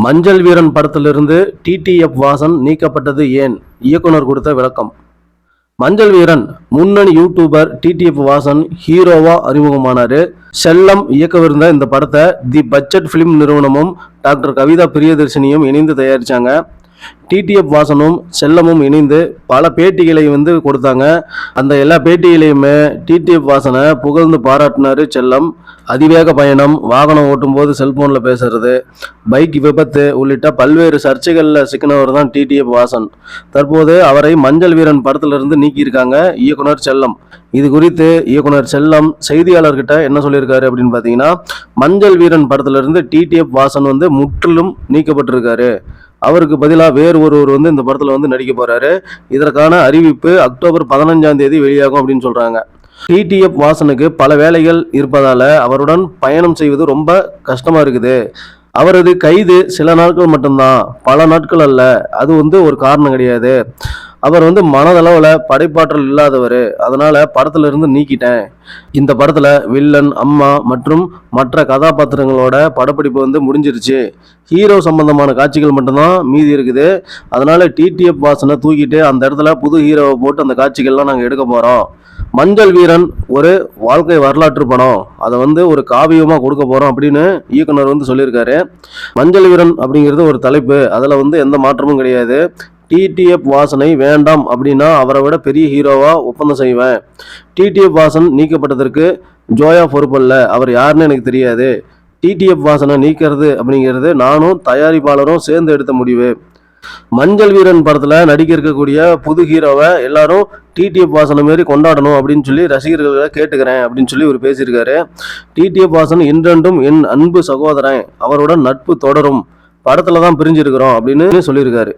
மஞ்சள் வீரன் படத்திலிருந்து டிடிஎஃப் வாசன் நீக்கப்பட்டது ஏன்? இயக்குனர் கொடுத்த விளக்கம். மஞ்சள் வீரன் முன்னணி யூடியூபர் டிடிஎஃப் வாசன் ஹீரோவா அறிமுகமானாரு. செல்லம் இயக்கவிருந்த இந்த படத்தை தி பட்ஜெட் பிலிம் நிறுவனமும் டாக்டர் கவிதா பிரியதர்ஷினியும் இணைந்து தயாரிச்சாங்க. டிடிஎஃப் வாசனும் செல்லமும் இணைந்து பல பேட்டிகளை கொடுத்தாங்க. அந்த எல்லா பேட்டிகளையுமே டிடிஎஃப் வாசனை புகழ்ந்து பாராட்டினாரு செல்லம். அதிவேக பயணம், வாகனம் ஓட்டும் போது செல்போனில் பேசுறது, பைக் விபத்து உள்ளிட்ட பல்வேறு சர்ச்சைகளில் சிக்கினவர் தான் டிடிஎஃப் வாசன். தற்போது அவரை மஞ்சள் வீரன் படத்திலிருந்து நீக்கியிருக்காங்க இயக்குனர் செல்லம். இது குறித்து இயக்குனர் செல்லம் செய்தியாளர்கிட்ட என்ன சொல்லியிருக்காரு அப்படின்னு பார்த்தீங்கன்னா, மஞ்சள் வீரன் படத்திலிருந்து டிடிஎஃப் வாசன் முற்றிலும் நீக்கப்பட்டிருக்காரு. அவருக்கு பதிலாக வேறு ஒருவர் இந்த படத்தில் நடிக்க போறாரு. இதற்கான அறிவிப்பு அக்டோபர் 15ஆம் தேதி வெளியாகும் அப்படின்னு சொல்றாங்க. டிடிஎஃப் வாசனுக்கு பல வேலைகள் இருப்பதால அவருடன் பயணம் செய்வது ரொம்ப கஷ்டமா இருக்குது. அவரது கைது சில நாட்கள் மட்டும்தான், பல நாட்கள் அல்ல. அது ஒரு காரணம் கிடையாது. அவர் மனதளவில் படைப்பாற்றல் இல்லாதவர். அதனால படத்துல இருந்து நீக்கிட்டேன். இந்த படத்துல வில்லன், அம்மா மற்றும் மற்ற கதாபாத்திரங்களோட படப்பிடிப்பு முடிஞ்சிருச்சு. ஹீரோ சம்பந்தமான காட்சிகள் மட்டும்தான் மீதி இருக்குது. அதனால டிடிஎஃப் வாசனை தூக்கிட்டு அந்த இடத்துல புது ஹீரோவை போட்டு அந்த காட்சிகள்லாம் நாங்கள் எடுக்க போறோம். மஞ்சள் வீரன் ஒரு வாழ்க்கை வரலாற்று படம், அதை ஒரு காவியமா கொடுக்க போறோம் அப்படின்னு இயக்குனர் சொல்லியிருக்காரு. மஞ்சள் வீரன் அப்படிங்கிறது ஒரு தலைப்பு, அதுல எந்த மாற்றமும் கிடையாது. டிடிஎஃப் வாசனை வேண்டாம் அப்படின்னா அவரை விட பெரிய ஹீரோவா ஒப்பந்தம் செய்வேன். டிடிஎஃப் வாசன் நீக்கப்பட்டதற்கு ஜோயா பொறுப்பல்ல. அவர் யாருன்னு எனக்கு தெரியாது. டிடிஎஃப் வாசனை நீக்கிறது அப்படிங்கிறது நானும் தயாரிப்பாளரும் சேர்ந்து எடுத்த முடிவு. மஞ்சள் வீரன் படத்துல நடிக்க இருக்கக்கூடிய புது ஹீரோவை எல்லாரும் டிடிஎஃப் வாசனை மாரி கொண்டாடணும் அப்படின்னு சொல்லி ரசிகர்களை கேட்டுக்கிறேன் அப்படின்னு சொல்லி இவர் பேசியிருக்காரு. டிடிஎஃப் வாசன் இன்றென்றும் என் அன்பு சகோதரன், அவருடன் நட்பு தொடரும், படத்துல தான் பிரிஞ்சிருக்கிறோம் அப்படின்னு சொல்லியிருக்காரு.